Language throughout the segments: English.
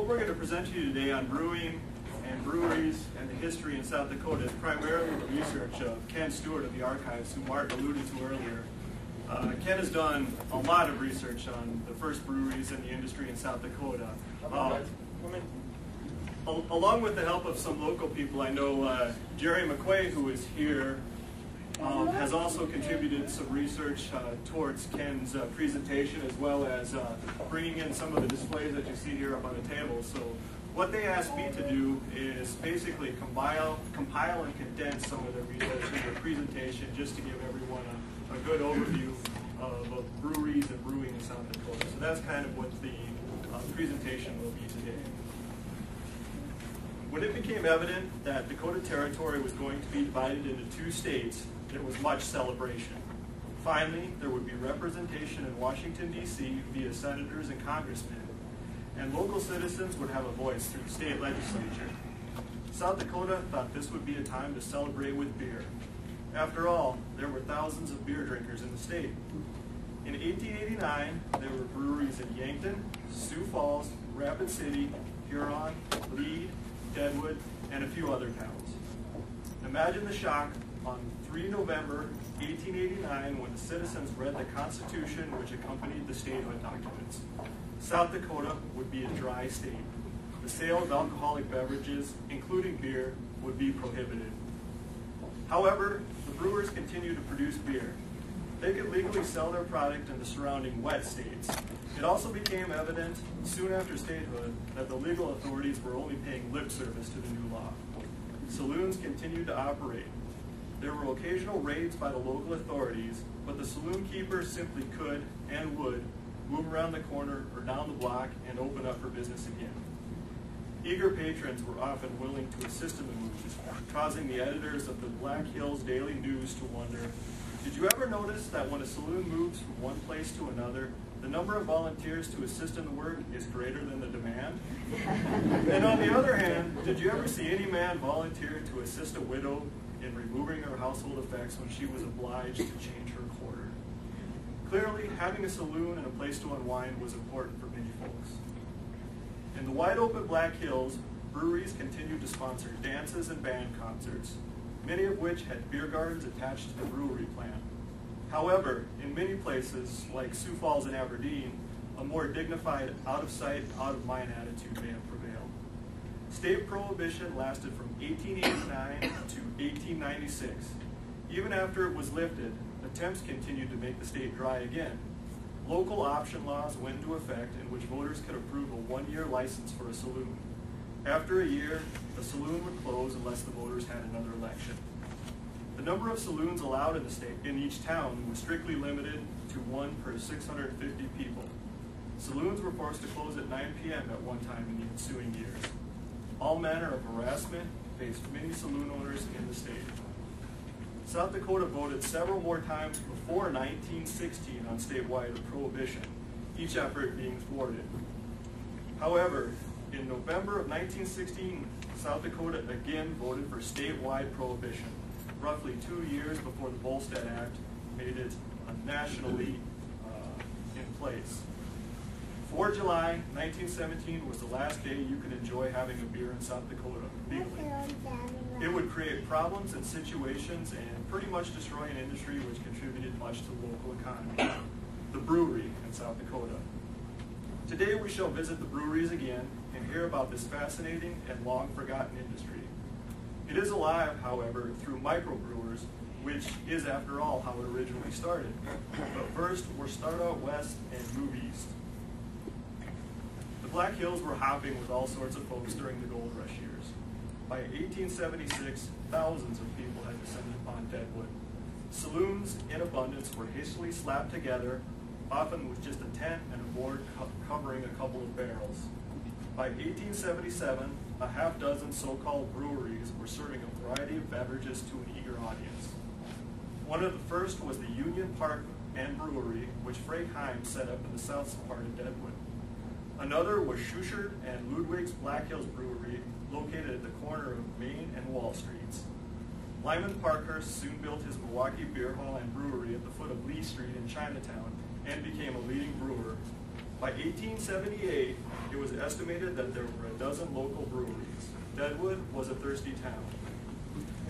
what we're going to present to you today on brewing and breweries and the history in South Dakota is primarily the research of Ken Stewart of the Archives, who Mark alluded to earlier. Ken has done a lot of research on the first breweries in the industry in South Dakota. Along with the help of some local people, I know Jerry McQuay, who is here, has also contributed some research towards Ken's presentation, as well as bringing in some of the displays that you see here up on the table. So what they asked me to do is basically compile and condense some of the research in their presentation, just to give everyone a good overview of breweries and brewing in South Dakota. So that's kind of what the presentation will be today. When it became evident that Dakota Territory was going to be divided into two states, there was much celebration. Finally, there would be representation in Washington, D.C. via senators and congressmen, and local citizens would have a voice through the state legislature. South Dakota thought this would be a time to celebrate with beer. After all, there were thousands of beer drinkers in the state. In 1889, there were breweries in Yankton, Sioux Falls, Rapid City, Huron, Lead, Deadwood, and a few other towns. Imagine the shock on 3 November 1889 when the citizens read the Constitution which accompanied the statehood documents. South Dakota would be a dry state. The sale of alcoholic beverages, including beer, would be prohibited. However, the brewers continued to produce beer. They could legally sell their product in the surrounding wet states. It also became evident soon after statehood that the legal authorities were only paying lip service to the new law. Saloons continued to operate. There were occasional raids by the local authorities, but the saloon keepers simply could and would move around the corner or down the block and open up for business again. Eager patrons were often willing to assist in the moves, causing the editors of the Black Hills Daily News to wonder, did you ever notice that when a saloon moves from one place to another, the number of volunteers to assist in the work is greater than the demand? And on the other hand, did you ever see any man volunteer to assist a widow in removing her household effects when she was obliged to change her quarter? Clearly, having a saloon and a place to unwind was important for many folks. In the wide open Black Hills, breweries continued to sponsor dances and band concerts, many of which had beer gardens attached to the brewery plant. However, in many places, like Sioux Falls and Aberdeen, a more dignified, out-of-sight, out-of-mind attitude may have prevailed. State prohibition lasted from 1889 to 1896. Even after it was lifted, attempts continued to make the state dry again. Local option laws went into effect in which voters could approve a one-year license for a saloon. After a year, the saloon would close unless the voters had another election. The number of saloons allowed in the state, in each town, was strictly limited to 1 per 650 people. Saloons were forced to close at 9 p.m. at one time in the ensuing years. All manner of harassment faced many saloon owners in the state. South Dakota voted several more times before 1916 on statewide prohibition, each effort being thwarted. However, in November of 1916, South Dakota again voted for statewide prohibition, roughly 2 years before the Volstead Act made it nationally in place. 4 July 1917 was the last day you could enjoy having a beer in South Dakota legally. It would create problems and situations and pretty much destroy an industry which contributed much to the local economy, the brewery in South Dakota. Today we shall visit the breweries again and hear about this fascinating and long forgotten industry. It is alive, however, through microbrewers, which is, after all, how it originally started. But first, we'll start out west and move east. The Black Hills were hopping with all sorts of folks during the gold rush years. By 1876, thousands of people had descended upon Deadwood. Saloons in abundance were hastily slapped together, often with just a tent and a board covering a couple of barrels. By 1877, a half dozen so-called breweries were serving a variety of beverages to an eager audience. One of the first was the Union Park and Brewery, which Frank Heim set up in the south part of Deadwood. Another was Schuchert and Ludwig's Black Hills Brewery, located at the corner of Main and Wall Streets. Lyman Parkhurst soon built his Milwaukee Beer Hall and Brewery at the foot of Lee Street in Chinatown and became a leading brewer. By 1878, it was estimated that there were a dozen local breweries. Deadwood was a thirsty town.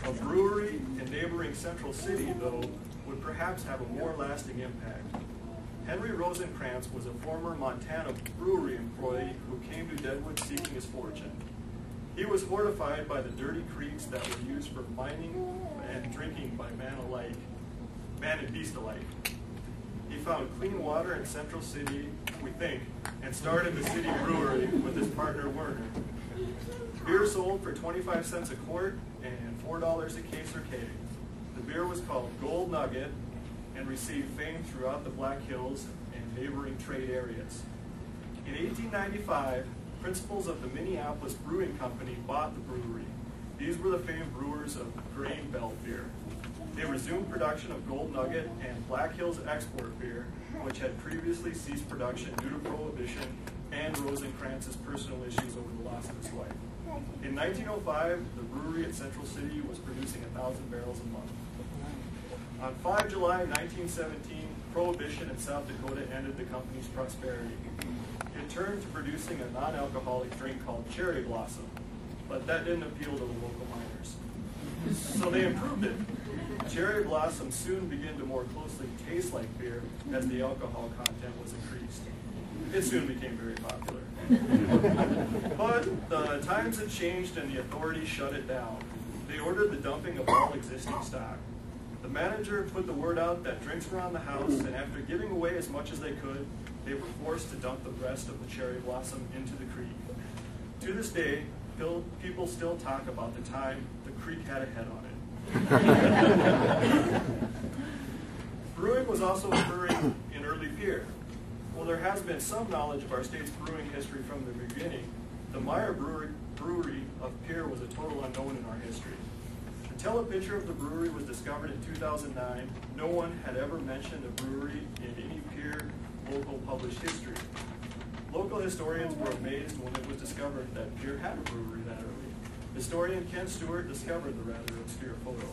A brewery in neighboring Central City, though, would perhaps have a more lasting impact. Henry Rosenkrantz was a former Montana brewery employee who came to Deadwood seeking his fortune. He was fortified by the dirty creeks that were used for mining and drinking by man and beast alike. He found clean water in Central City, we think, and started the city brewery with his partner Werner. Beer sold for 25 cents a quart and $4 a case or keg. The beer was called Gold Nugget and received fame throughout the Black Hills and neighboring trade areas. In 1895, principals of the Minneapolis Brewing Company bought the brewery. These were the famed brewers of Grain Belt beer. They resumed production of Gold Nugget and Black Hills Export beer, which had previously ceased production due to Prohibition and Rosenkrantz's personal issues over the loss of his wife. In 1905, the brewery at Central City was producing 1,000 barrels a month. On 5 July 1917, Prohibition in South Dakota ended the company's prosperity. It turned to producing a non-alcoholic drink called Cherry Blossom, but that didn't appeal to the local miners. So they improved it. Cherry Blossom soon began to more closely taste like beer as the alcohol content was increased. It soon became very popular. But the times had changed and the authorities shut it down. They ordered the dumping of all existing stock. The manager put the word out that drinks were on the house, and after giving away as much as they could, they were forced to dump the rest of the Cherry Blossom into the creek. To this day, people still talk about the time the creek had a head on it. Brewing was also occurring in early Pierre. While there has been some knowledge of our state's brewing history from the beginning, the Meyer Brewery of Pierre was a total unknown in our history. Until a picture of the brewery was discovered in 2009, no one had ever mentioned a brewery in any Pierre local published history. Local historians were amazed when it was discovered that Pierre had a brewery that early. Historian Ken Stewart discovered the rather obscure photo.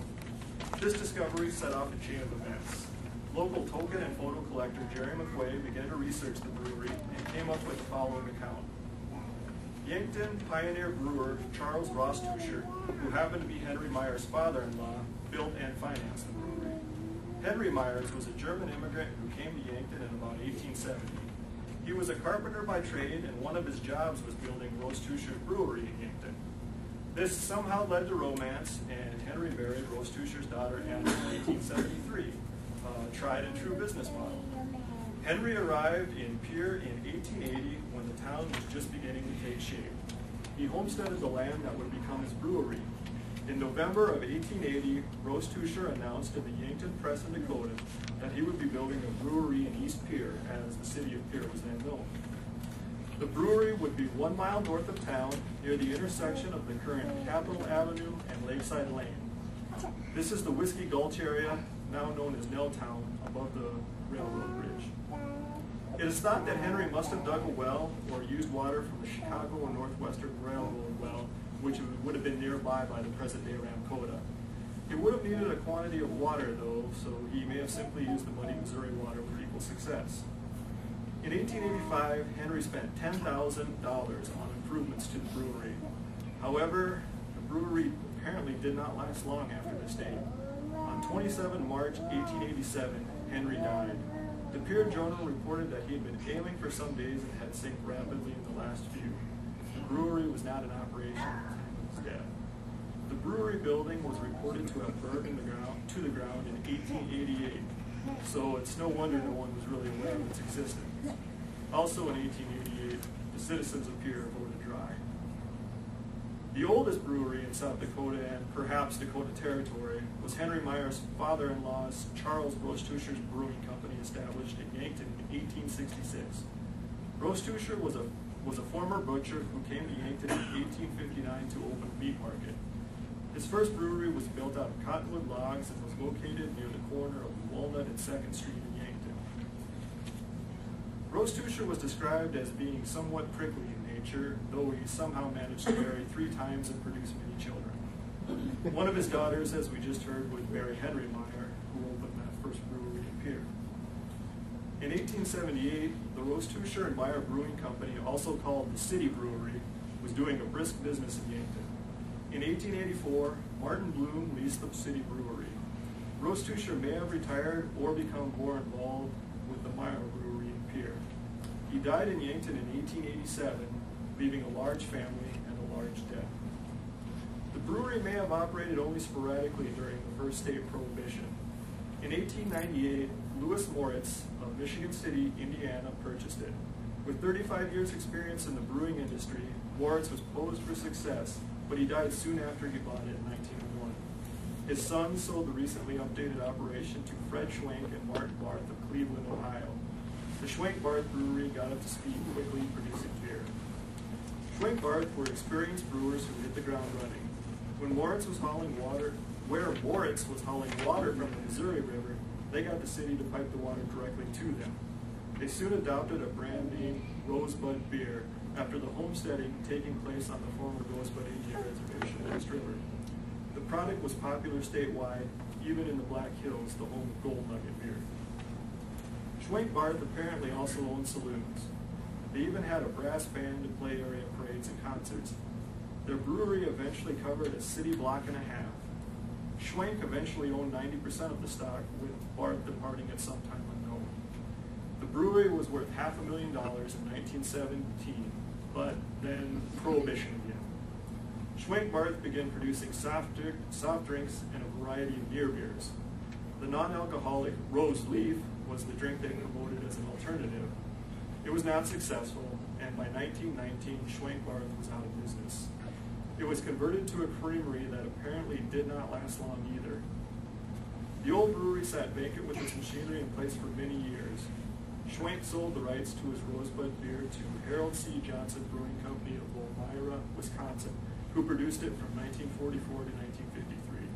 This discovery set off a chain of events. Local token and photo collector Jerry McQuay began to research the brewery and came up with the following account. Yankton pioneer brewer Charles Rostucher, who happened to be Henry Meyer's father-in-law, built and financed the brewery. Henry Myers was a German immigrant who came to Yankton in about 1870. He was a carpenter by trade, and one of his jobs was building Rostucher's brewery in Yankton. This somehow led to romance, and Henry married Rostucher's daughter Anna in 1873, a tried and true business model. Henry arrived in Pierre in 1880 when the town was just beginning to take shape. He homesteaded the land that would become his brewery. In November of 1880, Rostucher announced in the Yankton Press in Dakota that he would be building a brewery in East Pierre, as the city of Pierre was then known. The brewery would be 1 mile north of town, near the intersection of the current Capitol Avenue and Lakeside Lane. This is the Whiskey Gulch area, now known as Nelltown, above the railroad bridge. It is thought that Henry must have dug a well or used water from the Chicago and Northwestern Railroad well, which would have been nearby by the present-day Ramcota. He would have needed a quantity of water, though, so he may have simply used the muddy Missouri water with equal success. In 1885, Henry spent $10,000 on improvements to the brewery. However, the brewery apparently did not last long after this date. On 27 March 1887, Henry died. The Pierre Journal reported that he had been ailing for some days and had sank rapidly in the last few. The brewery was not in operation at his death. The brewery building was reported to have burned to the ground in 1888, so it's no wonder no one was really aware of its existence. Also in 1888, the citizens of Pierre voted dry. The oldest brewery in South Dakota and perhaps Dakota Territory was Henry Meyer's father-in-law's Charles Rostucher's Brewing Company, established in Yankton in 1866. Rostucher was a former butcher who came to Yankton in 1859 to open a meat market. His first brewery was built out of cottonwood logs and was located near the corner of Walnut and 2nd Street in Yankton. Rostucher was described as being somewhat prickly in nature, though he somehow managed to marry 3 times and produce many children. One of his daughters, as we just heard, would marry Henry Meyer, who opened that first brewery in Pierre. In 1878, the Rostucher and Meyer Brewing Company, also called the City Brewery, was doing a brisk business in Yankton. In 1884, Martin Bloom leased the City Brewery. Rostucher may have retired or become more involved with the Meyer Brewery in Pierre. He died in Yankton in 1887, leaving a large family and a large debt. The brewery may have operated only sporadically during the first state prohibition. In 1898, Lewis Moritz of Michigan City, Indiana, purchased it. With 35 years' experience in the brewing industry, Moritz was posed for success, but he died soon after he bought it in 1901. His sons sold the recently updated operation to Fred Schwenk and Martin Barth of Cleveland, Ohio. The Schwenk-Barth Brewery got up to speed quickly producing beer. Schwenk-Barth were experienced brewers who hit the ground running. When Moritz was hauling water, from the Missouri River, they got the city to pipe the water directly to them. They soon adopted a brand named Rosebud Beer after the homesteading taking place on the former Rosebud Indian Reservation in East River. The product was popular statewide, even in the Black Hills, the home of Gold Nugget beer. Schwenk-Barth apparently also owned saloons. They even had a brass band to play area parades and concerts. Their brewery eventually covered a city block and a half. Schwenk eventually owned 90% of the stock, with Barth departing at some time unknown. The brewery was worth $500,000 in 1917, but then Prohibition began. Schwenk-Barth began producing soft drinks and a variety of near beers. The non-alcoholic Rose Leaf was the drink they promoted as an alternative. It was not successful, and by 1919, Schwenk-Barth was out of business. It was converted to a creamery that apparently did not last long either. The old brewery sat vacant with its machinery in place for many years. Schwenk sold the rights to his Rosebud beer to Harold C. Johnson Brewing Company of Elmira, Wisconsin, who produced it from 1944 to 1953.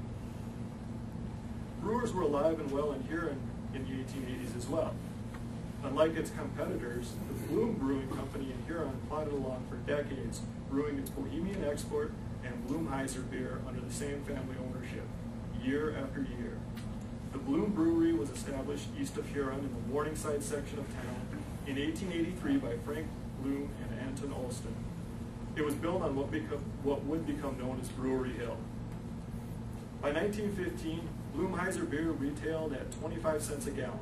Brewers were alive and well in Huron in the 1880s as well. Unlike its competitors, the Bloom Brewing Company in Huron plodded along for decades, brewing its Bohemian Export and Bloomheiser beer under the same family ownership, year after year. The Bloom Brewery was established east of Huron in the Morningside section of town in 1883 by Frank Bloom and Anton Olston. It was built on what would become known as Brewery Hill. By 1915, Bloomheiser beer retailed at 25 cents a gallon.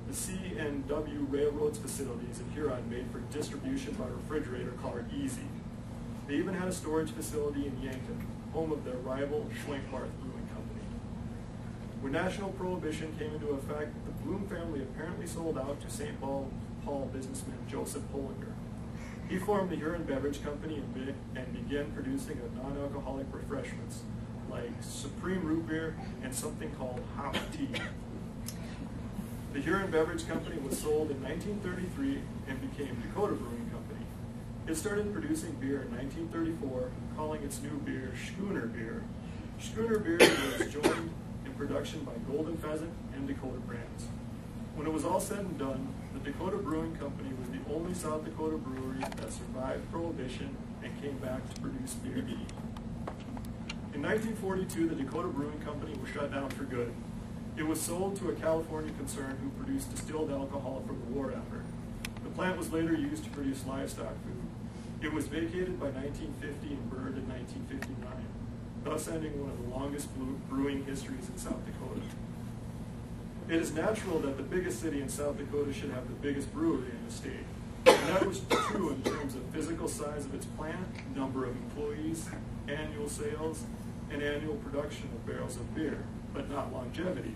The C&W Railroad's facilities in Huron made for distribution by refrigerator called Easy. They even had a storage facility in Yankton, home of their rival Schwenk-Barth Brewing Company. When national prohibition came into effect, the Bloom family apparently sold out to St. Paul businessman Joseph Pollinger. He formed the Huron Beverage Company and began producing non-alcoholic refreshments like Supreme Root Beer and something called Hop Tea. The Huron Beverage Company was sold in 1933 and became Dakota Brewing Company. It started producing beer in 1934, calling its new beer Schooner Beer. Schooner Beer was joined in production by Golden Pheasant and Dakota brands. When it was all said and done, the Dakota Brewing Company was the only South Dakota brewery that survived Prohibition and came back to produce beer. In 1942, the Dakota Brewing Company was shut down for good. It was sold to a California concern who produced distilled alcohol from the war effort. The plant was later used to produce livestock food. It was vacated by 1950 and burned in 1959, thus ending one of the longest brewing histories in South Dakota. It is natural that the biggest city in South Dakota should have the biggest brewery in the state. And that was true in terms of physical size of its plant, number of employees, annual sales, and annual production of barrels of beer, but not longevity.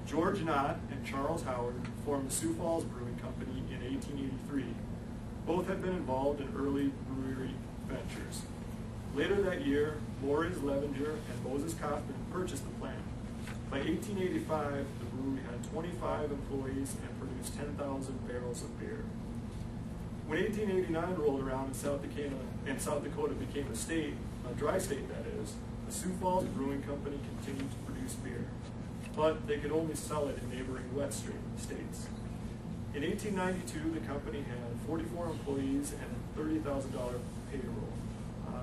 George Knott and Charles Howard formed the Sioux Falls Brewing Company in 1883. Both had been involved in early brewery ventures. Later that year, Morris Levenger and Moses Kaufman purchased the plant. By 1885, the brewery had 25 employees and produced 10,000 barrels of beer. When 1889 rolled around and South Dakota became a state, a dry state that is, the Sioux Falls Brewing Company continued to produce beer, but they could only sell it in neighboring wet states. In 1892, the company had 44 employees and a $30,000 payroll.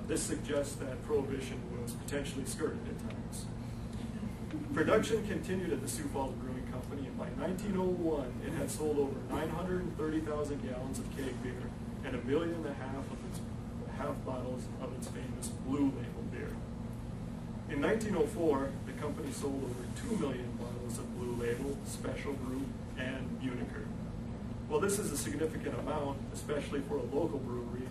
This suggests that Prohibition was potentially skirted at times. Production continued at the Sioux Falls Brewing Company, and by 1901, it had sold over 930,000 gallons of keg beer and 1.5 million of its half bottles of its famous Blue Label beer. In 1904, the company sold over 2 million bottles of Blue Label, Special Brew, and Uniker. While this is a significant amount, especially for a local brewery,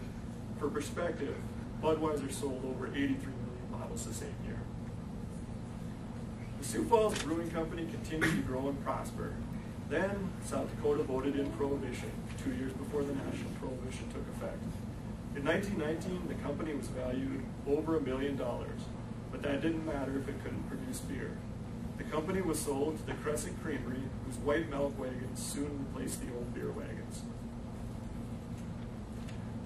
for perspective, Budweiser sold over 83 million bottles the same year. The Sioux Falls Brewing Company continued to grow and prosper. Then, South Dakota voted in Prohibition 2 years before the national prohibition took effect. In 1919, the company was valued over $1 million, but that didn't matter if it couldn't produce beer. The company was sold to the Crescent Creamery, whose white milk wagons soon replaced the old beer wagons.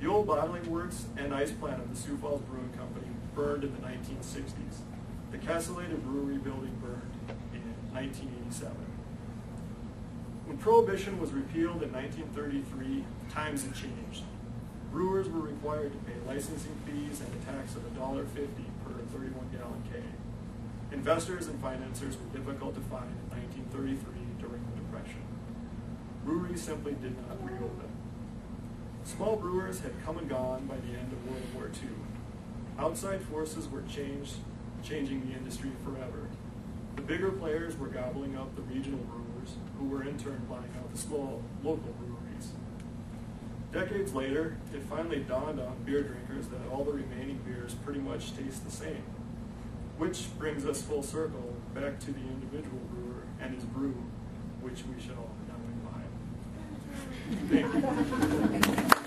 The old bottling works and ice plant of the Sioux Falls Brewing Company burned in the 1960s. The Castellated Brewery building burned in 1987. When Prohibition was repealed in 1933, times had changed. Brewers were required to pay licensing fees and a tax of $1.50 per 31-gallon keg. Investors and financiers were difficult to find in 1933 during the Depression. Breweries simply did not reopen. Small brewers had come and gone by the end of World War II. Outside forces were changing the industry forever. The bigger players were gobbling up the regional brewers, who were in turn buying out the small local breweries. Decades later, it finally dawned on beer drinkers that all the remaining beers pretty much taste the same. Which brings us full circle back to the individual brewer and his brew, which we should all now imbibe. Thank you.